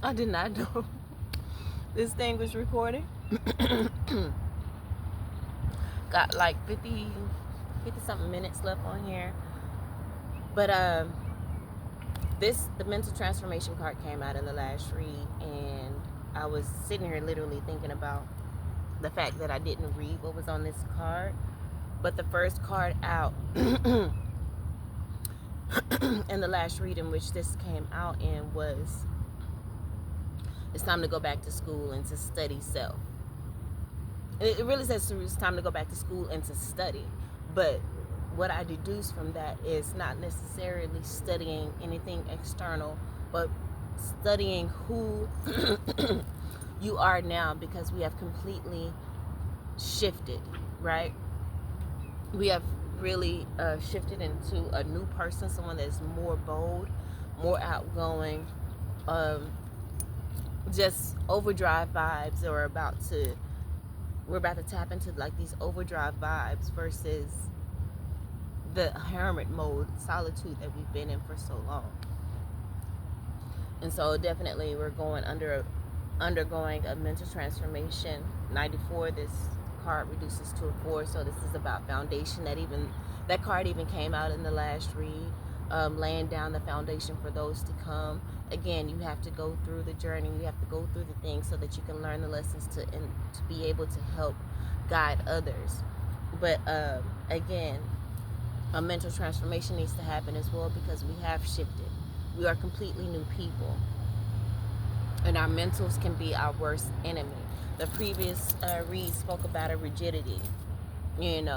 I did not know this thing was recording. Got like 50 something minutes left on here. But the mental transformation card came out in the last read, and I was sitting here literally thinking about the fact that I didn't read what was on this card. But the first card out in the last read in which this came out in was, it's time to go back to school and to study self. It really says it's time to go back to school and to study. But what I deduce from that is not necessarily studying anything external, but studying who you are now, because we have completely shifted, right? We have really shifted into a new person, someone that's more bold, more outgoing, just overdrive vibes we're about to tap into, like these overdrive vibes versus the hermit mode, solitude that we've been in for so long. And so definitely we're undergoing a mental transformation. 94, this card reduces to a 4, so this is about foundation. That card even came out in the last read, laying down the foundation for those to come. Again, you have to go through the journey, you have to go through the things so that you can learn the lessons to be able to help guide others. But again, a mental transformation needs to happen as well, because we have shifted. We are completely new people, and our mentals can be our worst enemy. The previous read spoke about a rigidity, and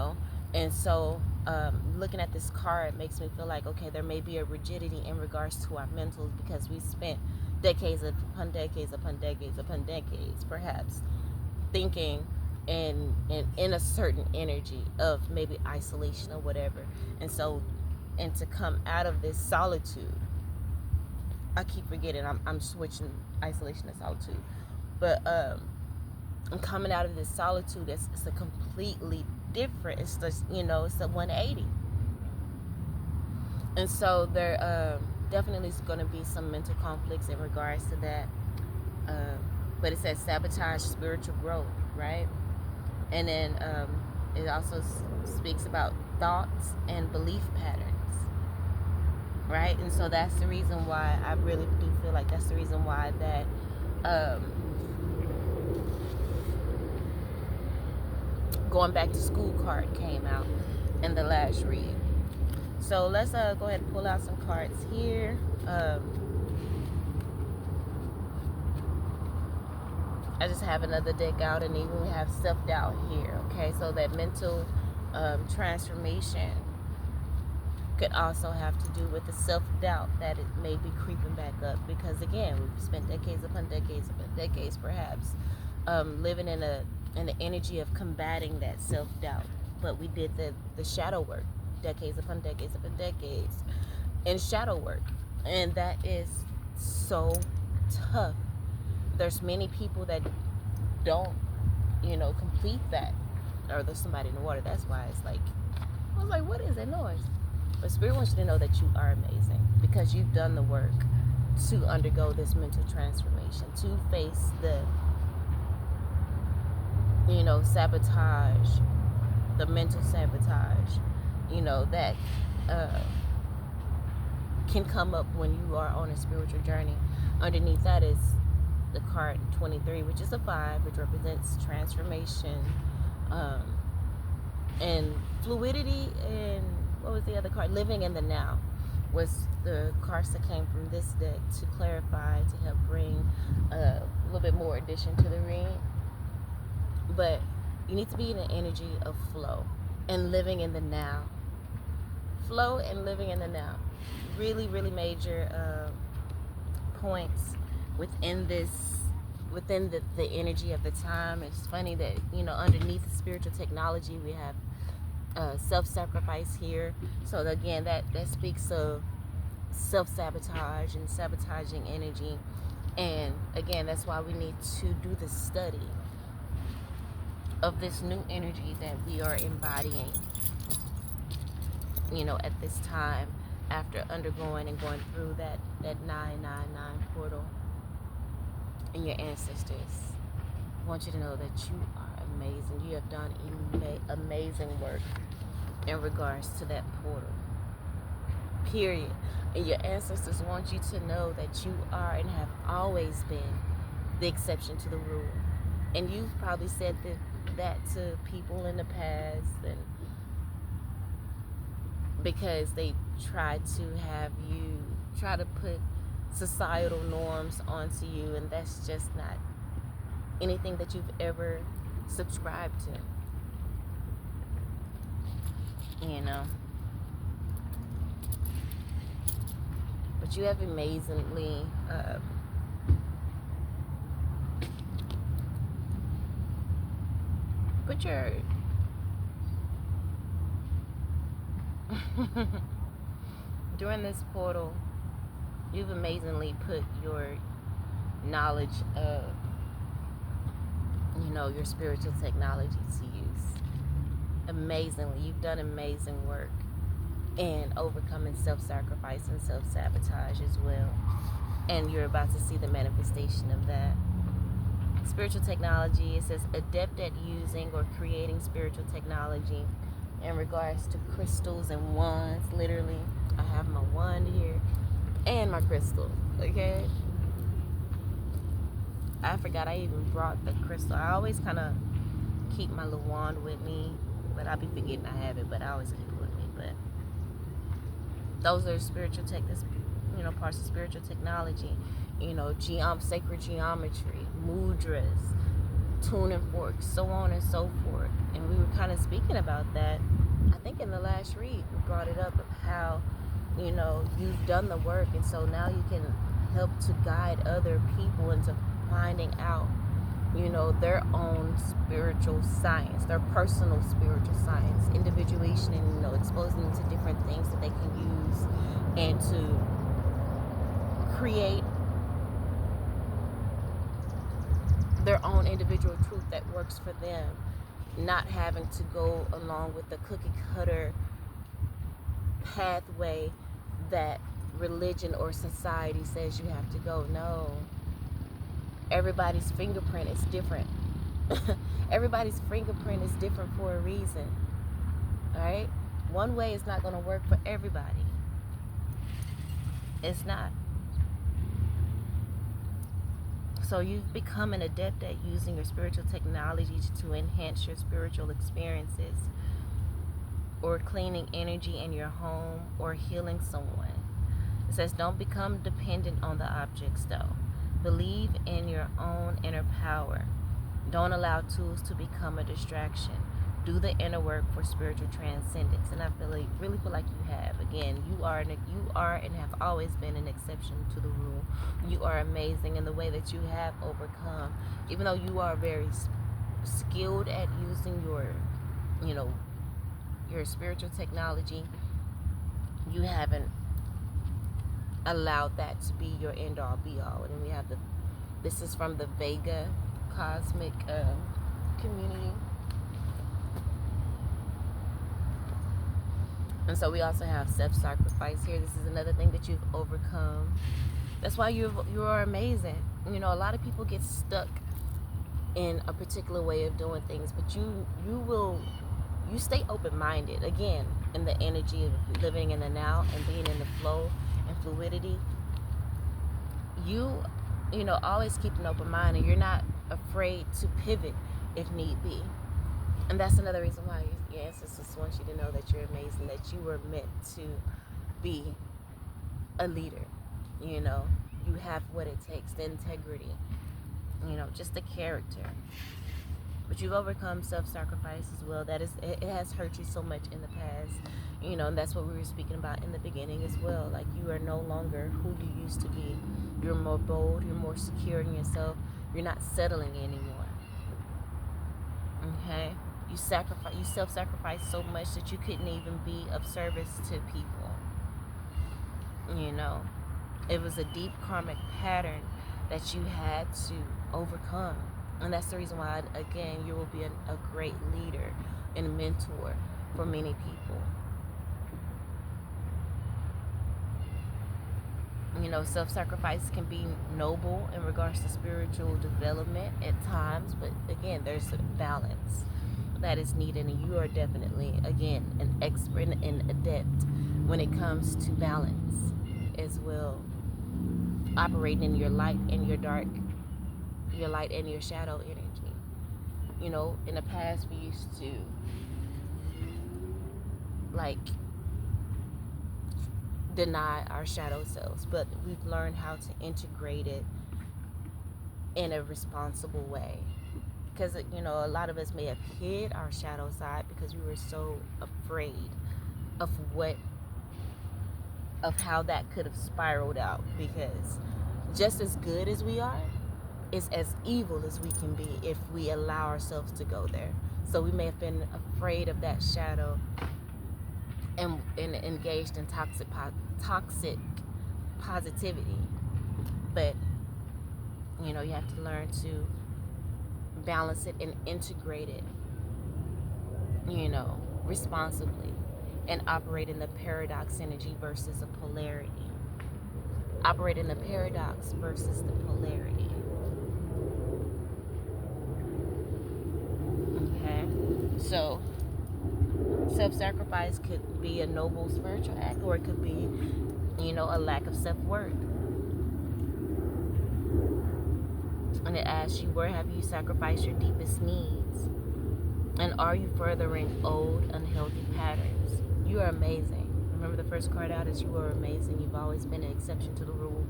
so looking at this card makes me feel like, okay, there may be a rigidity in regards to our mentals, because we spent decades upon decades upon decades upon decades, perhaps, thinking in a certain energy of maybe isolation or whatever. And to come out of this solitude, I keep forgetting I'm switching isolation to solitude, but I'm coming out of this solitude. It's a completely different, it's just, it's a 180. And so there definitely is going to be some mental conflicts in regards to that, but it says sabotage spiritual growth, right? And then it also speaks about thoughts and belief patterns, right? And so that's the reason why I really do feel like that's the reason why that going back to school card came out in the last read. So let's go ahead and pull out some cards here. I just have another deck out, and even we have self-doubt here. Okay, so that mental transformation could also have to do with the self-doubt that it may be creeping back up, because again, we've spent decades upon decades upon decades, perhaps, living in the energy of combating that self-doubt. But we did the shadow work, decades upon decades upon decades in shadow work, and that is so tough. There's many people that don't, complete that. Or there's somebody in the water. That's why it's like, I was like, what is that noise? But Spirit wants you to know that you are amazing, because you've done the work to undergo this mental transformation, to face the, sabotage, the mental sabotage, that can come up when you are on a spiritual journey. Underneath that is the card 23, which is a 5, which represents transformation, and fluidity, and what was the other card? Living in the now was the cards that came from this deck to clarify, to help bring a little bit more addition to the read. But you need to be in an energy of flow and living in the now. Flow and living in the now. Really, really major points within the energy of the time. It's funny that, underneath the spiritual technology, we have self-sacrifice here. So again, that speaks of self-sabotage and sabotaging energy. And again, that's why we need to do the study of this new energy that we are embodying, at this time, after undergoing and going through that 999 portal. and your ancestors want you to know that you are amazing. You have done amazing work in regards to that portal. Period. And your ancestors want you to know that you are and have always been the exception to the rule. And you've probably said that to people in the past, and because they try to put societal norms onto you, and that's just not anything that you've ever subscribed to, but you have amazingly put your during this portal, you've amazingly put your knowledge of your spiritual technology to use. Amazingly, you've done amazing work in overcoming self-sacrifice and self-sabotage as well, and you're about to see the manifestation of that. Spiritual technology, it says adept at using or creating spiritual technology in regards to crystals and wands. Literally, I have my wand here and my crystal. Okay, I forgot I even brought the crystal. I always kind of keep my little wand with me, but I'll be forgetting I have it, but I always keep it with me. But those are spiritual tech, that's parts of spiritual technology. Sacred geometry, mudras, tuning forks, so on and so forth. And we were kind of speaking about that, I think in the last read. We brought it up of how you've done the work, and so now you can help to guide other people into finding out their own spiritual science, their personal spiritual science, individuation, and exposing them to different things that they can use and to create their own individual truth that works for them, not having to go along with the cookie cutter pathway that religion or society says you have to go. No, everybody's fingerprint is different. Everybody's fingerprint is different for a reason. All right, one way is not going to work for everybody. It's not. So you've become an adept at using your spiritual technology to enhance your spiritual experiences, or cleaning energy in your home, or healing someone. It says don't become dependent on the objects though. Believe in your own inner power. Don't allow tools to become a distraction. Do the inner work for spiritual transcendence. And I really feel like you have. Again, you are and have always been an exception to the rule. You are amazing in the way that you have overcome. Even though you are very skilled at using your spiritual technology, you haven't allowed that to be your end all be all. And we have this is from the Vega cosmic community. And so we also have self-sacrifice here. This is another thing that you've overcome. That's why you are amazing. A lot of people get stuck in a particular way of doing things, but you stay open-minded. Again, in the energy of living in the now and being in the flow and fluidity. You always keep an open mind, and you're not afraid to pivot if need be. And that's another reason why your ancestors want you to know that you're amazing, that you were meant to be a leader. You have what it takes, the integrity, just the character. But you've overcome self-sacrifice as well. It has hurt you so much in the past, and that's what we were speaking about in the beginning as well. Like, you are no longer who you used to be. You're more bold, you're more secure in yourself. You're not settling anymore. Okay? You self-sacrifice so much that you couldn't even be of service to people. It was a deep karmic pattern that you had to overcome. And that's the reason why, again, you will be a great leader and mentor for many people. Self-sacrifice can be noble in regards to spiritual development at times, but again, there's a balance that is needed, and you are definitely, again, an expert and adept when it comes to balance as well, operating in your light and your dark, your light and your shadow energy. In the past, we used to like deny our shadow selves, but we've learned how to integrate it in a responsible way. Because a lot of us may have hid our shadow side because we were so afraid of how that could have spiraled out. Because just as good as we are is as evil as we can be if we allow ourselves to go there. So we may have been afraid of that shadow and engaged in toxic positivity. But you have to learn to balance it and integrate it responsibly, and operate in the paradox energy versus a polarity. Operate in the paradox versus the polarity. Okay, so self-sacrifice could be a noble spiritual act, or it could be a lack of self-worth. And it asks you, where have you sacrificed your deepest needs? And are you furthering old, unhealthy patterns? You are amazing. Remember, the first card out is you are amazing. You've always been an exception to the rule,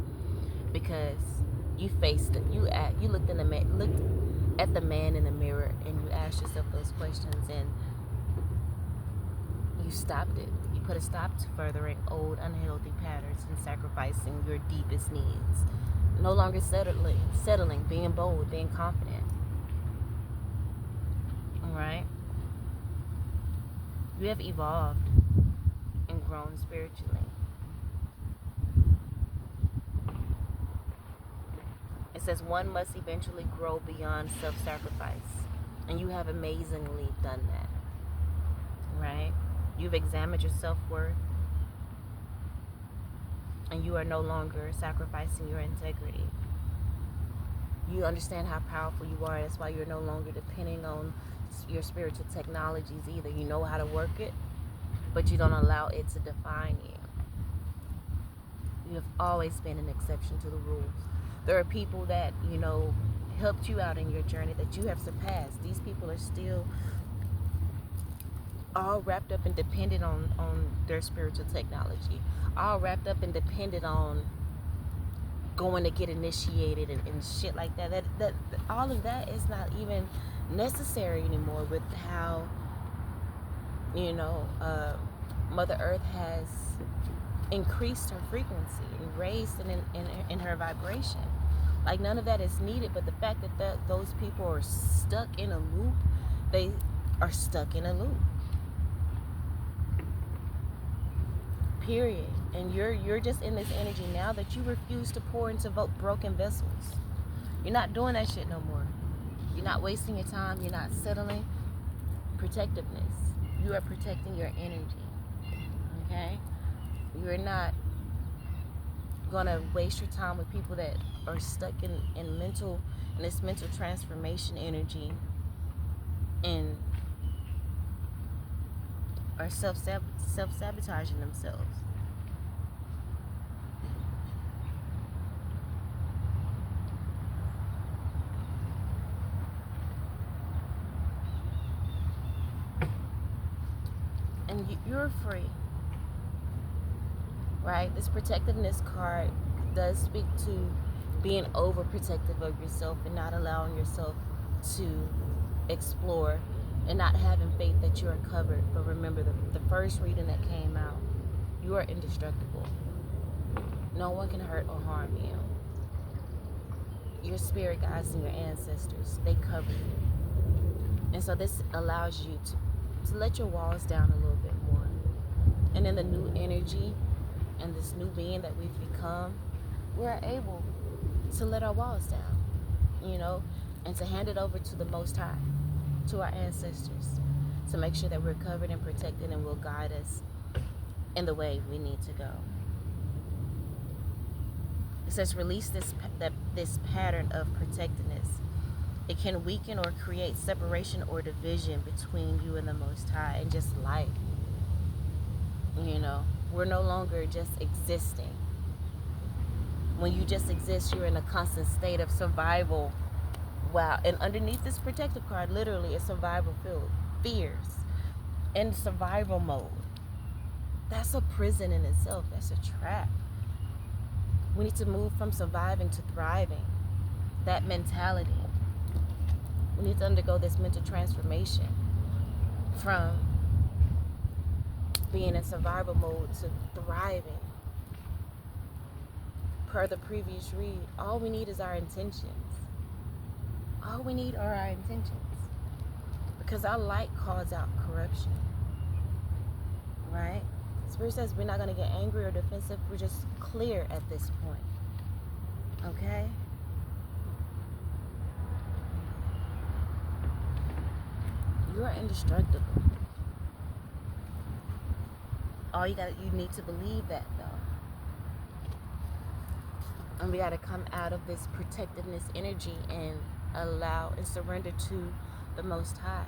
because you faced it. You looked at the man in the mirror, and you asked yourself those questions, and you stopped it. You put a stop to furthering old, unhealthy patterns and sacrificing your deepest needs. No longer settling, being bold, being confident. All right? You have evolved and grown spiritually. It says one must eventually grow beyond self-sacrifice. And you have amazingly done that. Right? You've examined your self-worth. And you are no longer sacrificing your integrity. You understand how powerful you are. That's why you're no longer depending on your spiritual technologies either. You know how to work it, but you don't allow it to define you. You have always been an exception to the rules. There are people that, helped you out in your journey that you have surpassed. These people are still all wrapped up and dependent on their spiritual technology. All wrapped up and dependent on going to get initiated and shit like that. That all of that is not even necessary anymore with how Mother Earth has increased her frequency and raised in her vibration. Like, none of that is needed, but the fact that those people are stuck in a loop, they are stuck in a loop. Period. And you're just in this energy now that you refuse to pour into broken vessels. You're not doing that shit no more. You're not wasting your time. You're not settling. Protectiveness. You are protecting your energy. Okay? You're not gonna waste your time with people that are stuck in this mental transformation energy and are self-sabotaging themselves. And you're free, right? This protectiveness card does speak to being overprotective of yourself and not allowing yourself to explore and not having faith that you are covered. But remember, the first reading that came out, you are indestructible. No one can hurt or harm you. Your spirit guides and your ancestors, they cover you. And so this allows you to let your walls down a little bit more. And in the new energy and this new being that we've become, we're able to let our walls down, and to hand it over to the Most High, to our ancestors, to make sure that we're covered and protected and will guide us in the way we need to go. It says release this pattern of protectiveness. It can weaken or create separation or division between you and the Most High and just life. We're no longer just existing. When you just exist, you're in a constant state of survival. Wow. And underneath this protective card, literally, it's survival field. Fears. In survival mode. That's a prison in itself. That's a trap. We need to move from surviving to thriving. That mentality. We need to undergo this mental transformation from being in survival mode to thriving. Per the previous read, all we need is our intentions. All we need are our intentions. Because our light calls out corruption. Right? Spirit says we're not going to get angry or defensive. We're just clear at this point. Okay? You are indestructible. You need to believe that, though. And we got to come out of this protectiveness energy and allow and surrender to the Most High.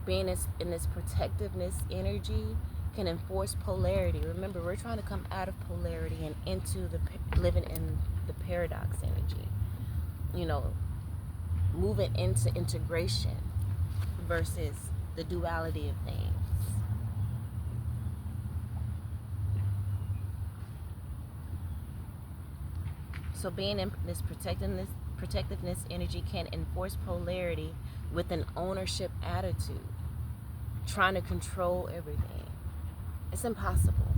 Being in this protectiveness energy can enforce polarity. Remember, we're trying to come out of polarity and into living in the paradox energy. Moving into integration versus the duality of things. So being in this protectiveness energy can enforce polarity with an ownership attitude, trying to control everything. It's impossible.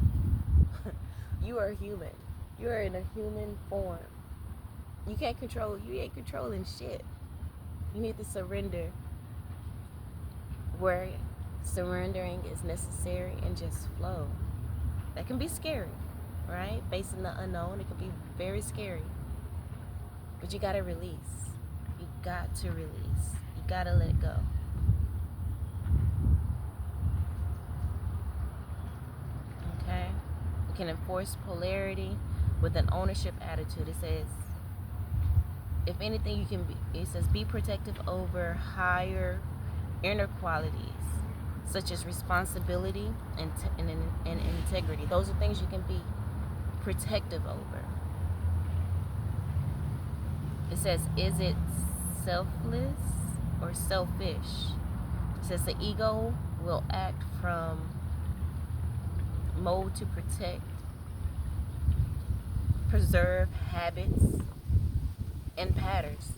You are human. You are in a human form. You ain't controlling shit. You need to surrender where surrendering is necessary and just flow. That can be scary, right? Facing the unknown, it can be very scary. But you gotta release. You got to release. You gotta let it go. Okay? You can enforce polarity with an ownership attitude. It says, if anything, it says, be protective over higher inner qualities, such as responsibility and integrity. Those are things you can be protective over. It says, is it selfless or selfish? It says the ego will act from mode to protect, preserve habits and patterns.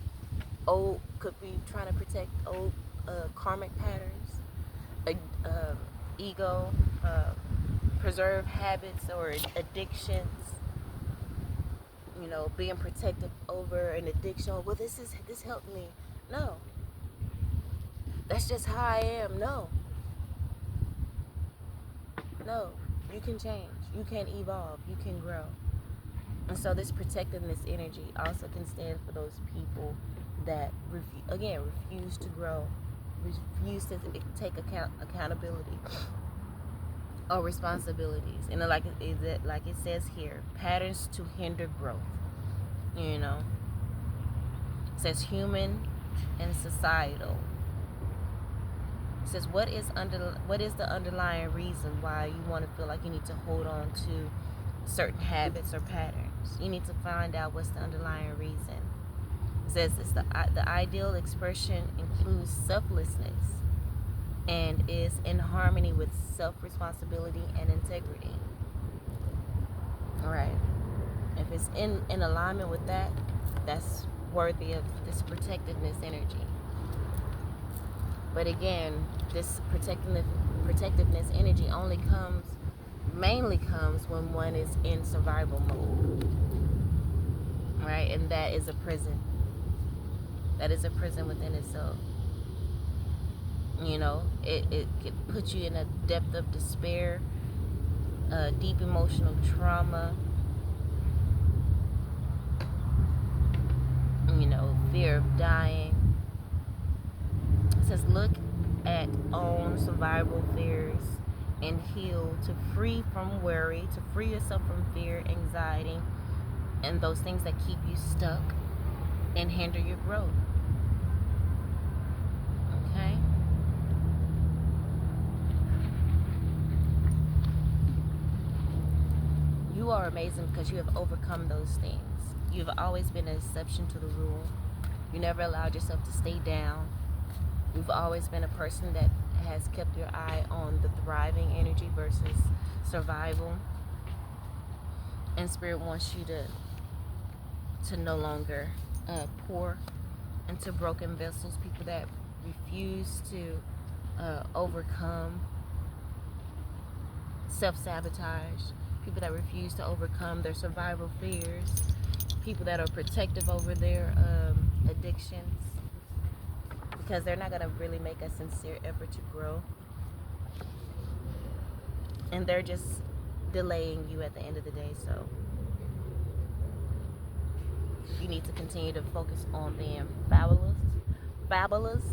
Could be trying to protect old karmic patterns, ego, preserve habits or addictions. Being protective over an addiction. Well, this helped me. No. That's just how I am. No. You can change. You can evolve. You can grow. And so this protectiveness energy also can stand for those people that refuse to grow, refuse to take accountability or responsibilities. And like it says here, patterns to hinder growth. It says human and societal. It says what is the underlying reason why you want to feel like you need to hold on to certain habits or patterns. You need to find out what's the underlying reason. It says it's the ideal expression includes selflessness and is in harmony with self-responsibility and integrity. All right. If it's in alignment with that, that's worthy of this protectiveness energy. But again, this protectiveness energy mainly comes when one is in survival mode. Right? And that is a prison. That is a prison within itself. It can put you in a depth of despair, deep emotional trauma, fear of dying. It says look at own survival fears and heal, to free from worry, to free yourself from fear, anxiety, and those things that keep you stuck and hinder your growth. Okay? You are amazing because you have overcome those things. You've always been an exception to the rule. You never allowed yourself to stay down. You've always been a person that has kept your eye on the thriving energy versus survival. And Spirit wants you to no longer pour into broken vessels, people that refuse to overcome self-sabotage, people that refuse to overcome their survival fears, people that are protective over their addictions, because they're not going to really make a sincere effort to grow, and they're just delaying you at the end of the day. So you need to continue to focus on being fabulous.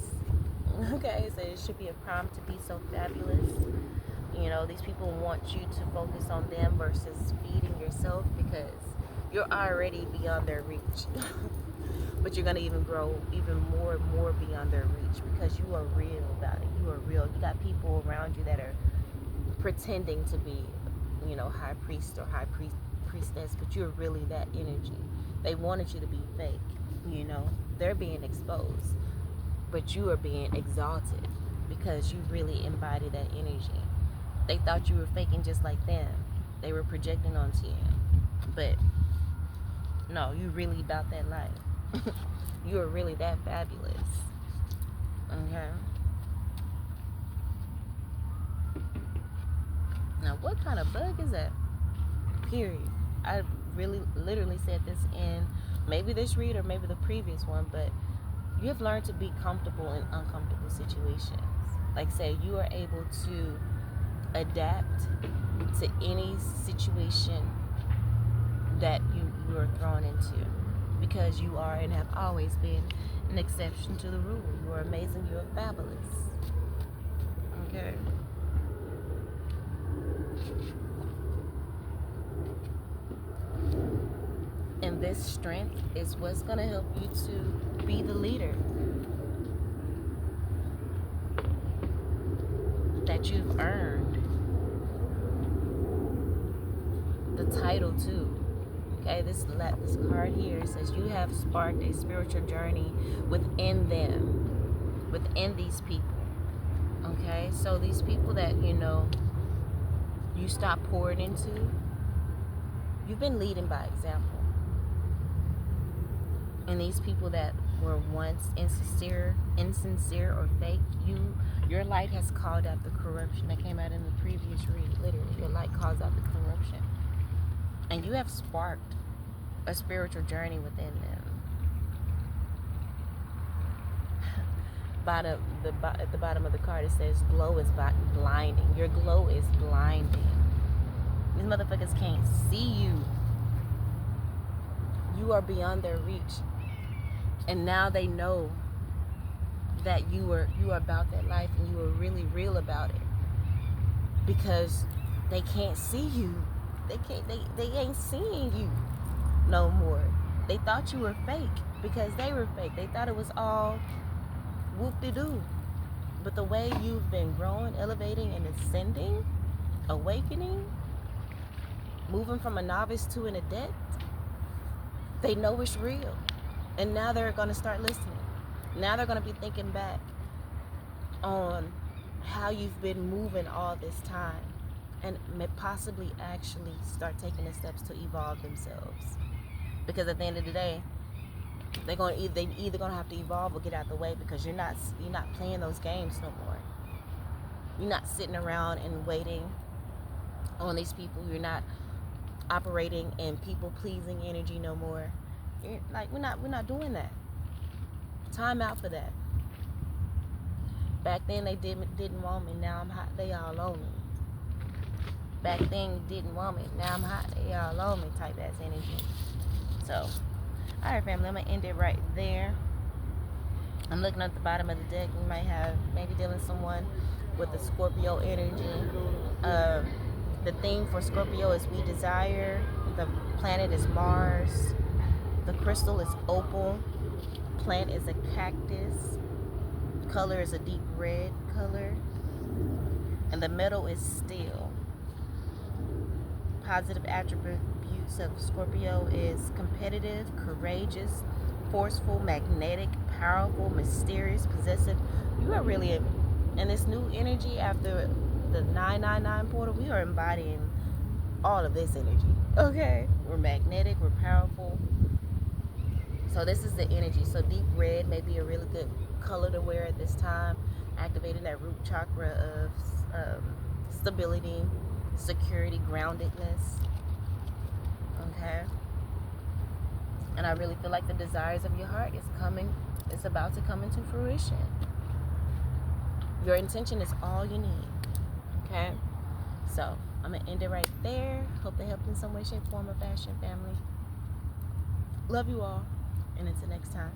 Okay, so it should be a prompt to be so fabulous. You know, these people want you to focus on them versus feeding yourself, because you're already beyond their reach. But you're going to even grow even more and more beyond their reach, because you are real about it. You are real. You got people around you that are pretending to be, you know, high priest or high priestess, but you're really that energy. They wanted you to be fake, you know. They're being exposed, but you are being exalted because you really embody that energy. They thought you were faking just like them. They were projecting onto you. But no, you really about that life. You are really that fabulous. Okay? Now, what kind of bug is that? Period. I really literally said this in maybe this read or maybe the previous one, but you have learned to be comfortable in uncomfortable situations. Like, say you are able to adapt to any situation that you are thrown into, because you are and have always been an exception to the rule. You are amazing. You are fabulous. Okay. And this strength is what's going to help you to be the leader that you've earned the title to. Okay, this card here says you have sparked a spiritual journey within them, within these people. Okay, so these people that, you know, you stop pouring into, you've been leading by example. And these people that were once insincere or fake, your light has called out the corruption that came out in the previous read. Literally, your light calls out the corruption. And you have sparked a spiritual journey within them. At the bottom of the card, it says glow is blinding. Your glow is blinding. These motherfuckers can't see you. You are beyond their reach. And now they know that you are about that life, and you are really real about it, because they can't see you. They ain't seeing you no more. They thought you were fake because they were fake. They thought it was all whoop-de-doo. But the way you've been growing, elevating, and ascending, awakening, moving from a novice to an adept, they know it's real. And now they're going to start listening. Now they're going to be thinking back on how you've been moving all this time, and may possibly actually start taking the steps to evolve themselves. Because at the end of the day, they're either going to have to evolve or get out the way, because you're not playing those games no more. You're not sitting around and waiting on these people. You're not operating in people-pleasing energy no more. Like, we're not doing that. Time out for that. Back then they didn't want me. Now I'm hot. They all on me. Back then you didn't want me. Now I'm hot. They all on me. Type ass energy. So, all right, family. I'm gonna end it right there. I'm looking at the bottom of the deck. You might have maybe dealing with someone with the Scorpio energy. Um, the theme for Scorpio is we desire. The planet is Mars. The crystal is opal. Plant is a cactus. Color is a deep red color. And the metal is steel. Positive attributes of Scorpio is competitive, courageous, forceful, magnetic, powerful, mysterious, possessive. You are really in this new energy after the 999 portal. We are embodying all of this energy. Okay, we're magnetic, we're powerful. So this is the energy. So deep red may be a really good color to wear at this time, activating that root chakra of stability, security, groundedness. Okay, and I really feel like the desires of your heart is coming. It's about to come into fruition. Your intention is all you need. Okay, so I'm gonna end it right there. Hope they helped in some way, shape, form, or fashion, family. Love you all, and until next time.